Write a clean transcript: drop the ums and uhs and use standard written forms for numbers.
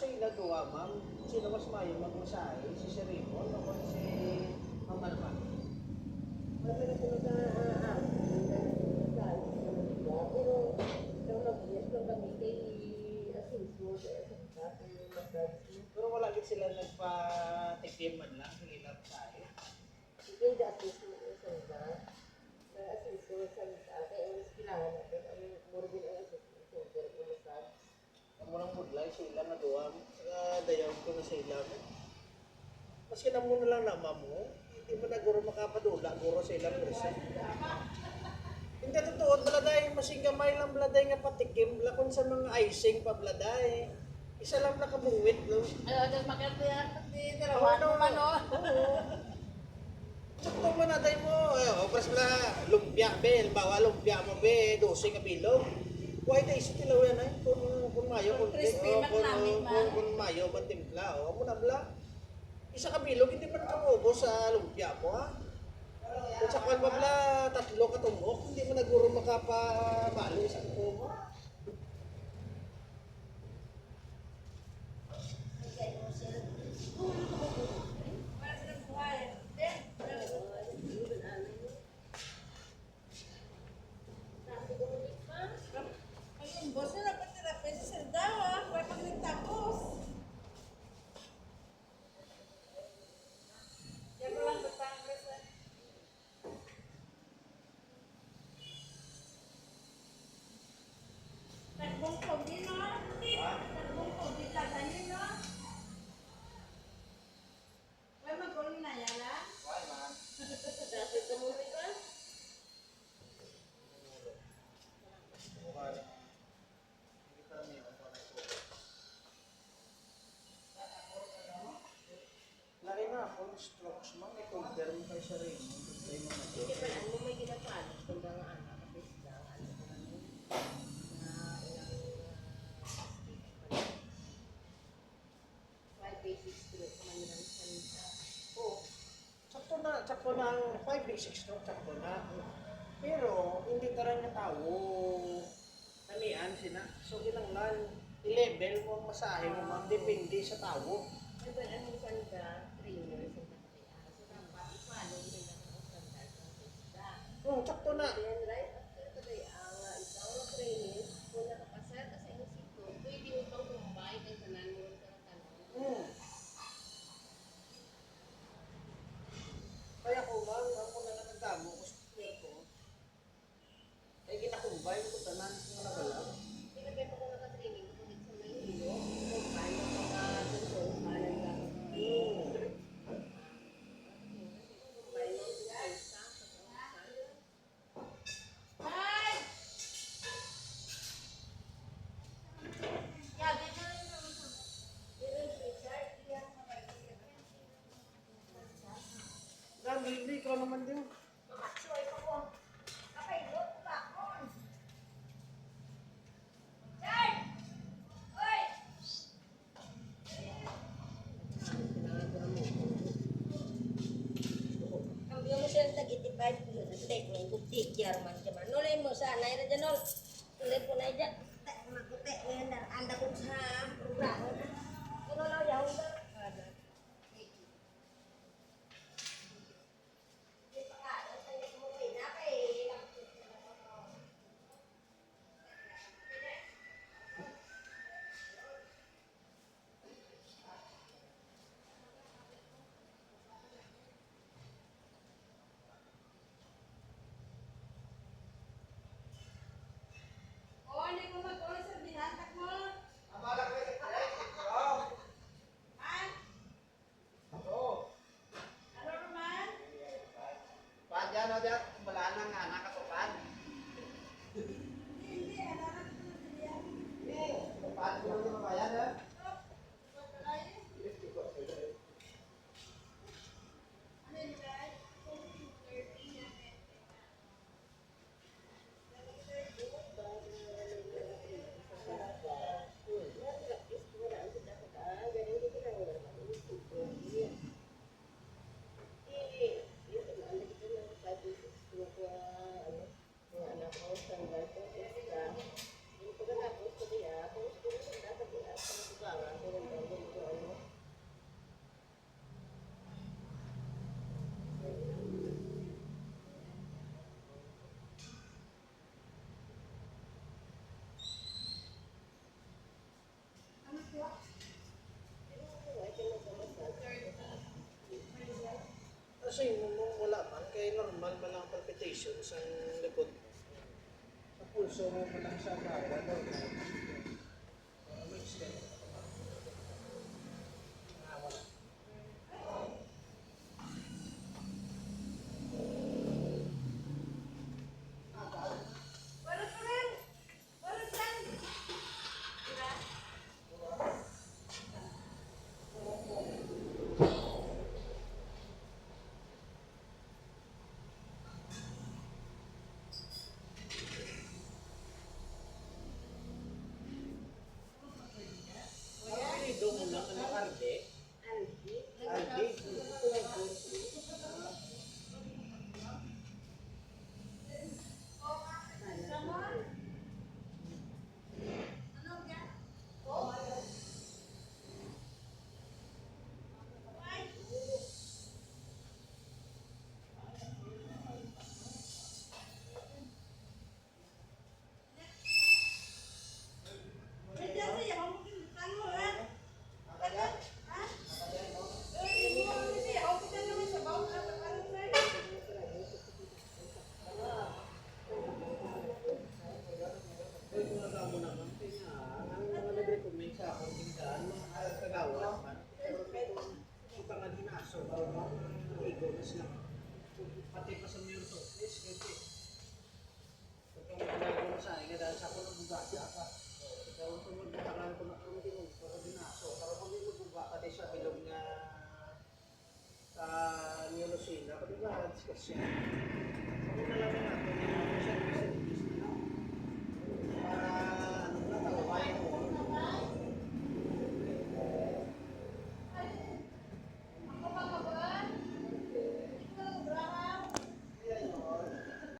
ila duwa, ma'am. Sino mas mayo magmasahe? Si Sir Raymond o si Ma'am Alma? Wala na sila sa pero yung nag-yes lang kami kay Asinso sa massage. Pero wala din sila nagpa-tikim man lang, hindi lang masahe. Kay Asinso sa Asinso sa kaya ang kailangan natin ang morbid ang Asinso sa massage. Ang munang budlay, sila na duwa. Saka dayaw ko na sa ilang. Maski na muna lang na mo, hindi mo na guro makapadula, guro sa ilang person. Hindi totoo, baladay, masinggamay lang baladay nga patikim, lakon sa mga icing pa baladay. Isa lang nakabuwit, no? Ano, makati yan, pati dalawa naman, no? Oo. Sakto mo na tayo mo, obras mo na lumpia, be, halimbawa lumpia mo, be, 12 ka bilog. Why tayo sa tilaw yan, ay? Kung mayo, kung mayo, man timpla, o, mo na bla. Isa ka bilog, hindi pa nakaubos sa lumpia mo, ha? Kung sa kwan babla, 3 ka tumok, hindi mo naguro makapabalo sa kuko mo. Bos na dapat terapi sa Serdawa, kaya pag nagtapos. Yan lang sa Congress. Tagbong COVID, no? Tagbong COVID lang ganyan, no? Wala mag-uling na yan, ha? Why, man? Dati tumuli ka? Why? Hindi ka namin ako na ito. Laki na akong strokes, ma'am. May coulder mo kayo sa rin. Hindi mo na Hindi pa, ano may ginapalit kung ba nga anak, kapis lang, ano ko na yun, na ilang stage pa lang. 5 basic stroke, manilang salita. Oo. Sakto na ang 5 basic stroke, sakto na. Pero, hindi ka rin na tao. Namian sina. So, kinanglan, i-level mo ang masahe mo, ma'am. Depende sa tao. Ano ba, anong sanda, trainer sa nakakaya? So, dapat i-follow nila ang standard ng sista. Oo, sakto na. Then, right after today, ang ikaw na training, kung nakapasar ka sa institute, pwede mo pang kumbay kay tanan mo sa tanong. Hmm. Kaya ko, ma'am, ako na nagdamo ko sa clear ko. Kaya ginakumbay ko tanan ko na nagalang. Pinagay pa ko naka-training ko dito sa Maynilo, kung paano mga control panel ka. Kumbay mo sa isa, sa Hi! Yeah, dito rin naman sa dito rin Richard, iyan sa Dahil hindi ko naman din. Makatsoy ko po. Kapay-lot ba ako? Chard! Oy! Kambiyo mo siya tag-itipay ko sa steak ng kutik German jaman. Nulay mo sa anay na dyan, nulay po na dyan. Makutik ngayon na anda ko sa programa na. Ano lang yaw ba? Oh, hindi mo mag-uwi sa binatak mo. Amala ko yung ay, sa likod. Sa pulso mo pa lang sa baga daw. Mix ka. Wala. Apelido mo lang, ano, Arde? Arde? Uy, kung nagamo naman, kaya ang mga nag-recommend sa akong tinggaan, mga kagawa man. Pero kung suka nga dinaso, bago mo, igo na sila. Pati pa sa mayor to, kasi. Kung nagamo na sa akin, dahil sa ako nagbuga ka. Ikaw ang tumagbutangan ko na kung din mo, pero dinaso. Pero kung din mo buga, pati sa bilog nga sa New Lucina, pati ba, diskusyon.